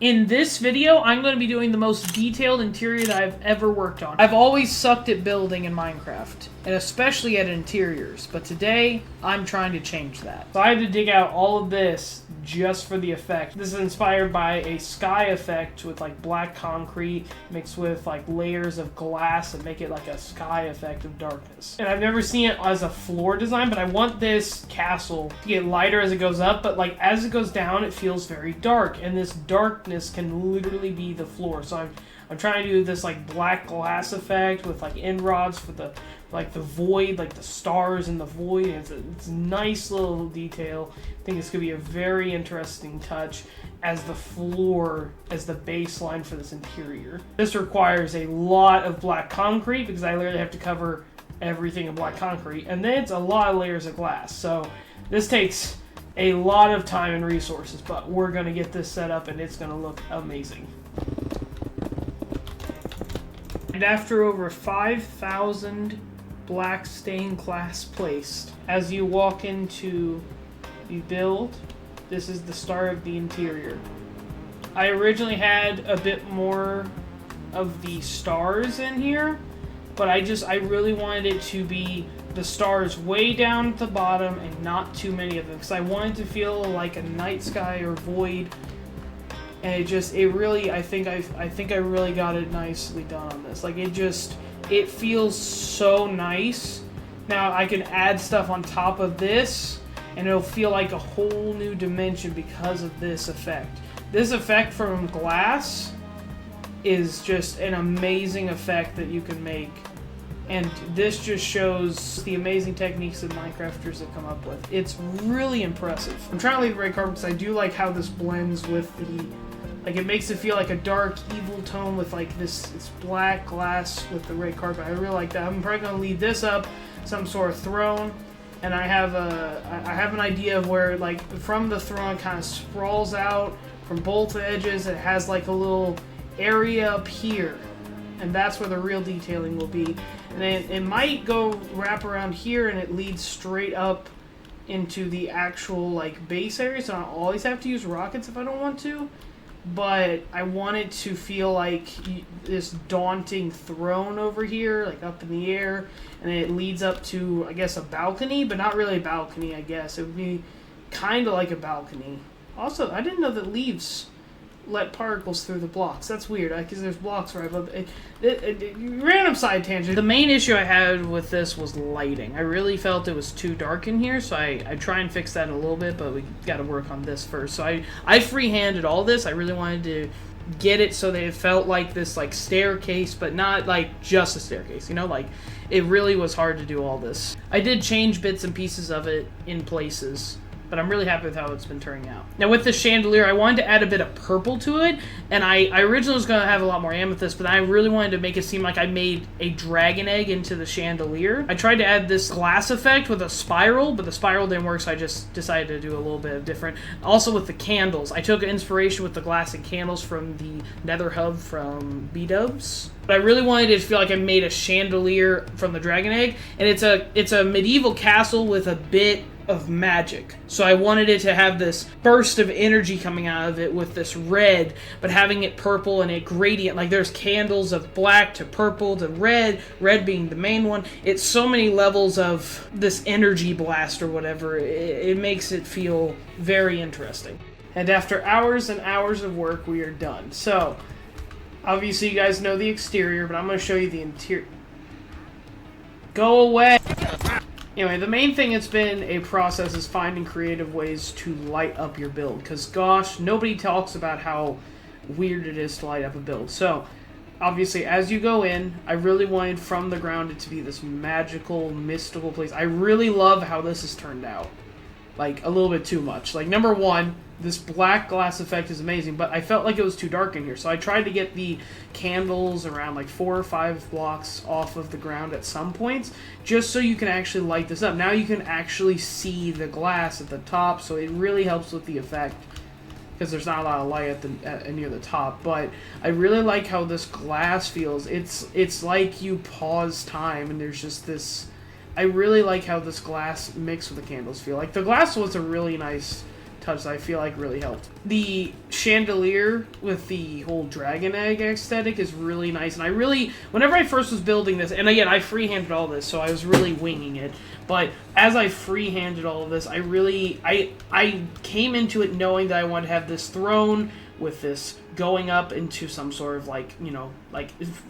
In this video, I'm going to be doing the most detailed interior that I've ever worked on. I've always sucked at building in Minecraft, and especially at interiors, but today, I'm trying to change that. So I had to dig out all of this just for the effect. This is inspired by a sky effect with like black concrete mixed with like layers of glass and make it like a sky effect of darkness. And I've never seen it as a floor design, but I want this castle to get lighter as it goes up, but like as it goes down, it feels very dark, and this darkness can literally be the floor. So I'm trying to do this like black glass effect with like end rods for the like the void, like the stars in the void. It's a nice little detail. I think it's gonna be a very interesting touch as the floor, as the baseline for this interior. This requires a lot of black concrete because I literally have to cover everything in black concrete, and then it's a lot of layers of glass. So this takes a lot of time and resources, but we're gonna get this set up and it's gonna look amazing. And after over 5,000 black stained glass placed, as you walk into the build, this is the start of the interior. I originally had a bit more of the stars in here, but I really wanted it to be the stars way down at the bottom and not too many of them, because I wanted to feel like a night sky or void. And I think I really got it nicely done on this. Like it feels so nice. Now I can add stuff on top of this and it'll feel like a whole new dimension because of this effect. This effect from glass is just an amazing effect that you can make. And this just shows the amazing techniques that Minecrafters have come up with. It's really impressive. I'm trying to leave the red carpet because I do like how this blends with the... Like, it makes it feel like a dark, evil tone with, like, this black glass with the red carpet. I really like that. I'm probably going to leave this up, some sort of throne. And I have an idea of where, like, from the throne kind of sprawls out from both edges. It has, like, a little area up here. And that's where the real detailing will be. And then it might go wrap around here and it leads straight up into the actual, like, base area. So I don't always have to use rockets if I don't want to. But I want it to feel like this daunting throne over here, like up in the air, and it leads up to, I guess, a balcony, but not really a balcony, I guess. It would be kind of like a balcony. Also, I didn't know that leaves let particles through the blocks. That's weird, because there's blocks right above it. Random side tangent. The main issue I had with this was lighting. I really felt it was too dark in here, so I try and fix that in a little bit, but we got to work on this first. So I free-handed all this. I really wanted to get it so that it felt like this like staircase, but not like just a staircase, you know, like it really was hard to do all this. I did change bits and pieces of it in places, but I'm really happy with how it's been turning out. Now with the chandelier, I wanted to add a bit of purple to it, and I originally was going to have a lot more amethyst, but I really wanted to make it seem like I made a dragon egg into the chandelier. I tried to add this glass effect with a spiral, but the spiral didn't work, so I just decided to do a little bit of different. Also with the candles, I took inspiration with the glass and candles from the Nether Hub from B-Dubs. But I really wanted it to feel like I made a chandelier from the dragon egg, and it's a medieval castle with a bit of magic. So I wanted it to have this burst of energy coming out of it with this red, but having it purple and it gradient. Like there's candles of black to purple to red being the main one. It's so many levels of this energy blast or whatever. It makes it feel very interesting. And after hours and hours of work, we are done. So, obviously you guys know the exterior, but I'm going to show you the interior. Go away! Anyway, the main thing that's been a process is finding creative ways to light up your build. Because, gosh, nobody talks about how weird it is to light up a build. So, obviously, as you go in, I really wanted from the ground it to be this magical, mystical place. I really love how this has turned out. Like, a little bit too much. Like, number one, this black glass effect is amazing, but I felt like it was too dark in here. So I tried to get the candles around like 4 or 5 blocks off of the ground at some points, just so you can actually light this up. Now you can actually see the glass at the top, so it really helps with the effect, because there's not a lot of light near the top. But I really like how this glass feels. It's like you pause time, and there's just this... I really like how this glass mixed with the candles feel. Like, the glass was a really nice touch that I feel like really helped. The chandelier with the whole dragon egg aesthetic is really nice, and whenever I first was building this, and again, I freehanded all this, so I was really winging it, but as I freehanded all of this, I came into it knowing that I wanted to have this throne with this going up into some sort of like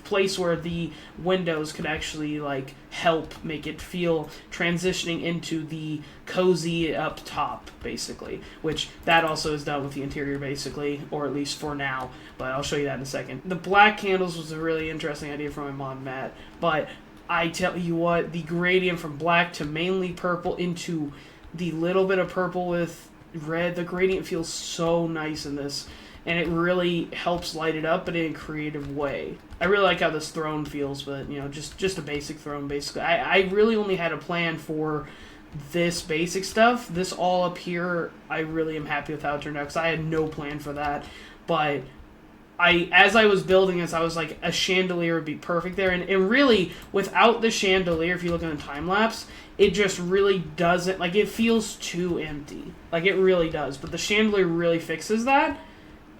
place where the windows could actually like help make it feel transitioning into the cozy up top, basically, which that also is done with the interior basically, or at least for now, but I'll show you that in a second. The black candles was a really interesting idea from my mom, Matt, but I tell you what, the gradient from black to mainly purple into the little bit of purple with red, the gradient feels so nice in this. And it really helps light it up, but in a creative way. I really like how this throne feels, but, you know, just a basic throne, basically. I really only had a plan for this basic stuff. This all up here, I really am happy with how it turned out, because I had no plan for that. But as I was building this, I was like, a chandelier would be perfect there. And really, without the chandelier, if you look in the time-lapse, it just really doesn't, like, it feels too empty. Like, it really does. But the chandelier really fixes that.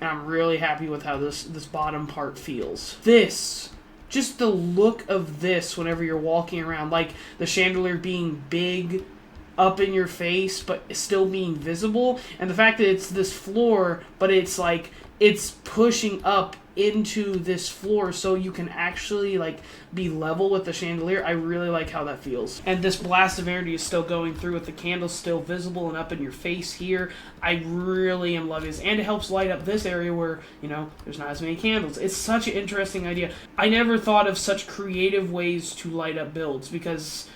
And I'm really happy with how this bottom part feels. Just the look of this whenever you're walking around, like the chandelier being big up in your face, but still being visible. And the fact that it's this floor, but it's like, it's pushing up into this floor so you can actually like be level with the chandelier. I really like how that feels. And this blast of energy is still going through with the candles still visible and up in your face here. I really am loving this. And it helps light up this area where, you know, there's not as many candles. It's such an interesting idea. I never thought of such creative ways to light up builds, because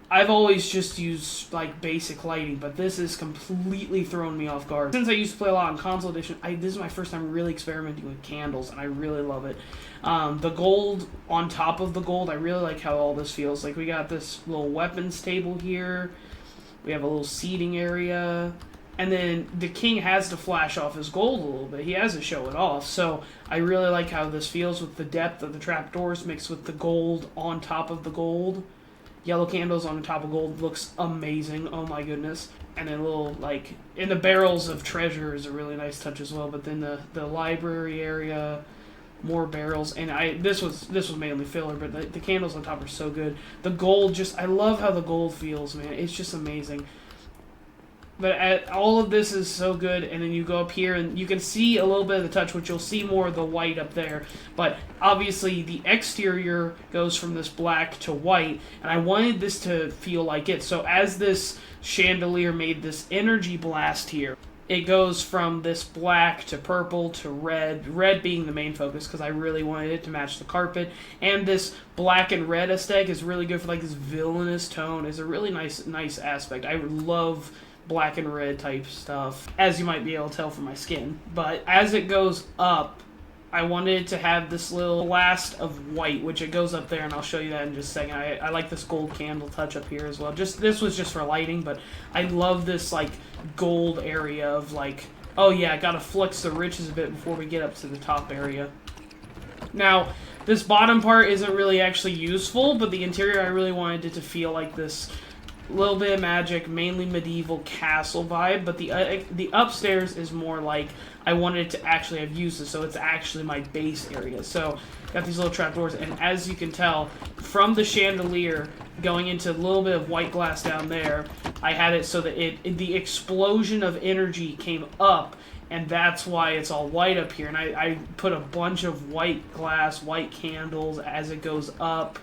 I've always just used, like, basic lighting, but this has completely thrown me off guard. Since I used to play a lot on Console Edition, this is my first time really experimenting with candles, and I really love it. The gold on top of the gold, I really like how all this feels. Like, we got this little weapons table here. We have a little seating area. And then the king has to flash off his gold a little bit. He has to show it off. So I really like how this feels with the depth of the trapdoors mixed with the gold on top of the gold. Yellow candles on the top of gold looks amazing. Oh my goodness. And then little, like, in the barrels of treasure is a really nice touch as well. But then the library area, more barrels. And this was mainly filler, but the candles on top are so good. The gold I love how the gold feels, man. It's just amazing. But all of this is so good, and then you go up here, and you can see a little bit of the touch, which you'll see more of the white up there. But obviously, the exterior goes from this black to white, and I wanted this to feel like it. So as this chandelier made this energy blast here, it goes from this black to purple to red being the main focus, because I really wanted it to match the carpet. And this black and red aesthetic is really good for, like, this villainous tone. It's a really nice aspect. I love black and red type stuff, as you might be able to tell from my skin. But as it goes up, I wanted to have this little blast of white, which it goes up there, and I'll show you that in just a second. I like this gold candle touch up here as well. This was just for lighting, but I love this, like, gold area of, like, oh yeah, I gotta flex the riches a bit before we get up to the top area. Now, this bottom part isn't really actually useful, but the interior, I really wanted it to feel like this little bit of magic, mainly medieval castle vibe, but the upstairs is more like I wanted it to actually have uses, so it's actually my base area. So got these little trapdoors, and as you can tell from the chandelier going into a little bit of white glass down there, I had it so that the explosion of energy came up, and that's why it's all white up here. And I put a bunch of white glass, white candles as it goes up.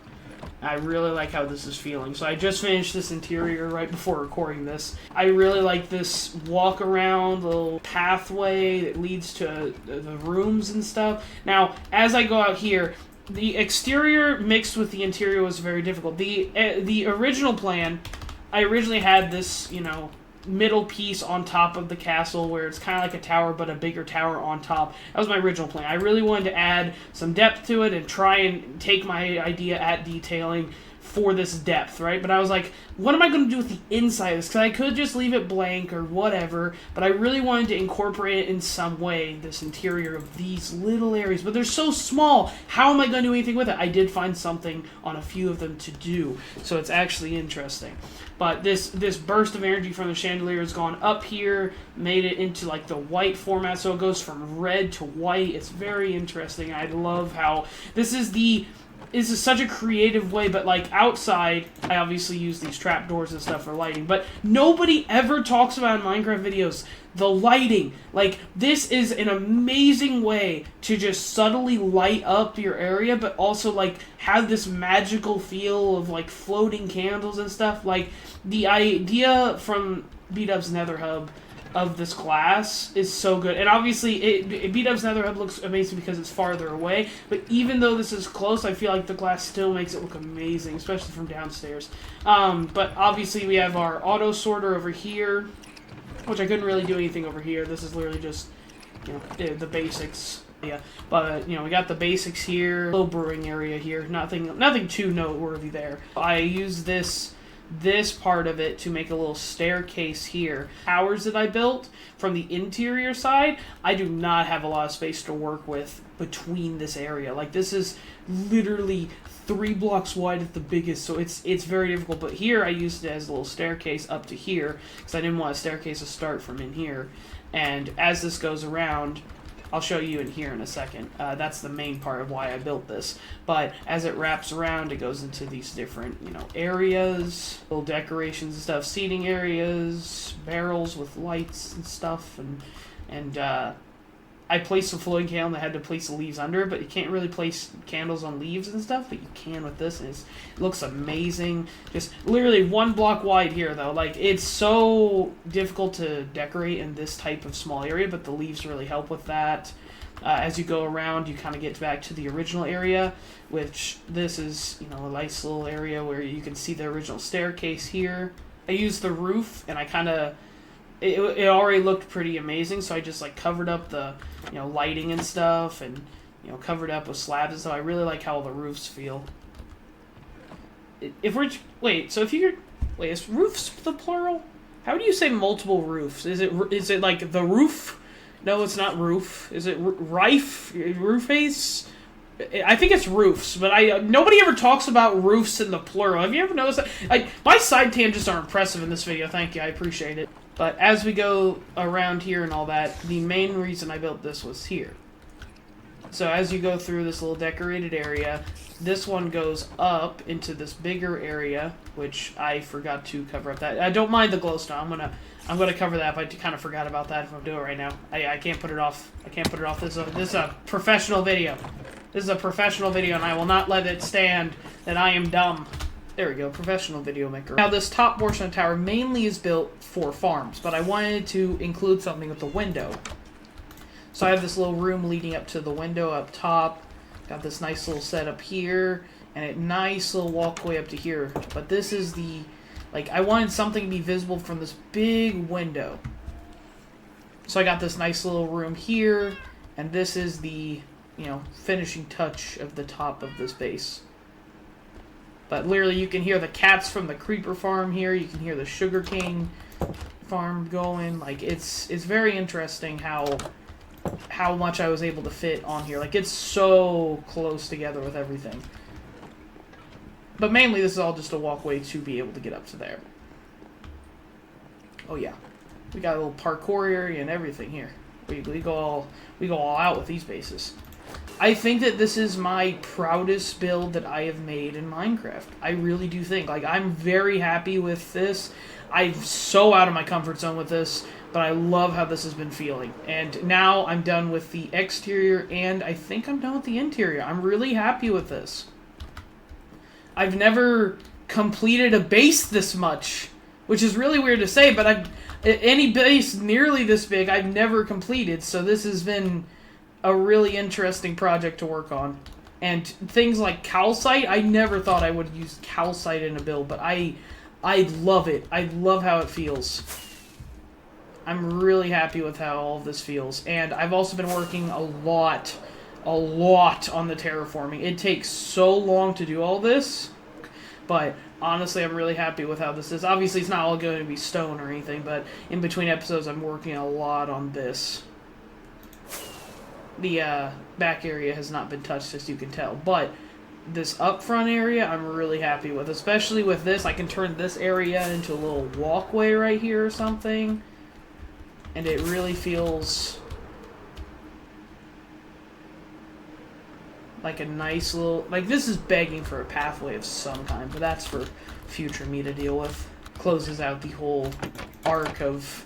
I really like how this is feeling. So I just finished this interior right before recording this. I really like this walk around little pathway that leads to the rooms and stuff. Now, as I go out here, the exterior mixed with the interior was very difficult. The original plan, I originally had this, you know, middle piece on top of the castle where it's kind of like a tower, but a bigger tower on top. That was my original plan. I really wanted to add some depth to it and try and take my idea at detailing for this depth, right? But I was like, what am I going to do with the inside of this? Because I could just leave it blank or whatever, but I really wanted to incorporate it in some way, this interior of these little areas. But they're so small, how am I going to do anything with it? I did find something on a few of them to do, so it's actually interesting. But this burst of energy from the chandelier has gone up here, made it into like the white format, so it goes from red to white. It's very interesting. I love how this is such a creative way, but like outside, I obviously use these trapdoors and stuff for lighting, but nobody ever talks about in Minecraft videos the lighting. Like, this is an amazing way to just subtly light up your area, but also like have this magical feel of like floating candles and stuff. Like, the idea from B-Dub's Nether Hub of this glass is so good. And obviously, B-Dub's Nether Hub looks amazing because it's farther away, but even though this is close, I feel like the glass still makes it look amazing, especially from downstairs. But obviously, we have our auto sorter over here, which I couldn't really do anything over here. This is literally just, you know, the basics. Yeah, but, you know, we got the basics here, little brewing area here, nothing too noteworthy there. I use this part of it to make a little staircase here. Towers that I built from the interior side, I do not have a lot of space to work with between this area. Like, this is literally 3 blocks wide at the biggest, so it's very difficult. But here I used it as a little staircase up to here because I didn't want a staircase to start from in here. And as this goes around, I'll show you in here in a second. That's the main part of why I built this. But as it wraps around, it goes into these different, you know, areas, little decorations and stuff, seating areas, barrels with lights and stuff, and I placed a floating candle and I had to place the leaves under it, but you can't really place candles on leaves and stuff, but you can with this, and it looks amazing. Just literally 1 block wide here, though. Like, it's so difficult to decorate in this type of small area, but the leaves really help with that. As you go around, you kind of get back to the original area, which this is, you know, a nice little area where you can see the original staircase here. I used the roof, and I kind of... It already looked pretty amazing, so I just like covered up the, you know, lighting and stuff, and, you know, covered up with slabs and stuff. I really like how the roofs feel. If we're wait, is roofs the plural? How do you say multiple roofs? Is it like the roof? No, it's not roof. Is it rife? Rooface? I think it's roofs, but nobody ever talks about roofs in the plural. Have you ever noticed that? My side tangents are impressive in this video. Thank you, I appreciate it. But as we go around here and all that, the main reason I built this was here. So as you go through this little decorated area, this one goes up into this bigger area, which I forgot to cover up that. I don't mind the glowstone. I'm gonna cover that, but I kind of forgot about that if I'm doing it right now. I can't put it off. I can't put it off. This is a professional video. This is a professional video, and I will not let it stand that I am dumb. There we go, professional video maker. Now, this top portion of the tower mainly is built for farms, but I wanted to include something with the window. So I have this little room leading up to the window up top. Got this nice little setup here, and a nice little walkway up to here. But this is the, like, I wanted something to be visible from this big window. So I got this nice little room here, and this is the, you know, finishing touch of the top of this base. But literally, you can hear the cats from the creeper farm here. You can hear the sugarcane farm going. Like, it's very interesting how much I was able to fit on here. Like, it's so close together with everything. But mainly, this is all just a walkway to be able to get up to there. Oh yeah, we got a little parkour area and everything here. We go all out with these bases. I think that this is my proudest build that I have made in Minecraft. I really do think. Like, I'm very happy with this. I'm so out of my comfort zone with this, but I love how this has been feeling. And now I'm done with the exterior, and I think I'm done with the interior. I'm really happy with this. I've never completed a base this much, which is really weird to say, but any base nearly this big I've never completed, so this has been a really interesting project to work on. And things like calcite, I never thought I would use calcite in a build, but I love it. I love how it feels. I'm really happy with how all of this feels. And I've also been working a lot on the terraforming. It takes so long to do all this, But honestly, I'm really happy with how this is. Obviously, it's not all going to be stone or anything, but in between episodes, I'm working a lot on this. The back area has not been touched, as you can tell, but this up front area I'm really happy with. Especially with this, I can turn this area into a little walkway right here or something, and it really feels like a nice little, like, this is begging for a pathway of some kind, but that's for future me to deal with. Closes out the whole arc of,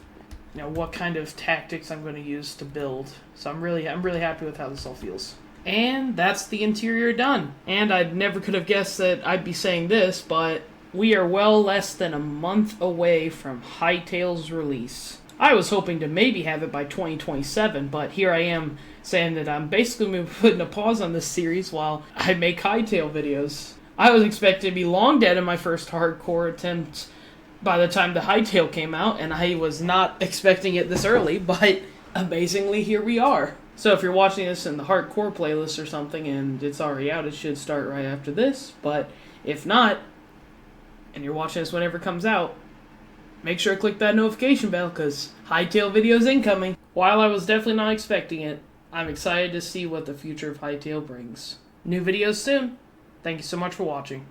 you know, what kind of tactics I'm going to use to build. So I'm really happy with how this all feels. And that's the interior done. And I never could have guessed that I'd be saying this, but we are well less than a month away from Hytale's release. I was hoping to maybe have it by 2027, but here I am saying that I'm basically putting a pause on this series while I make Hytale videos. I was expecting to be long dead in my first hardcore attempt by the time the Hytale came out, and I was not expecting it this early, but amazingly, here we are. So if you're watching this in the hardcore playlist or something and it's already out, it should start right after this. But if not, and you're watching this whenever it comes out, make sure to click that notification bell, because Hytale videos incoming. While I was definitely not expecting it, I'm excited to see what the future of Hytale brings. New videos soon. Thank you so much for watching.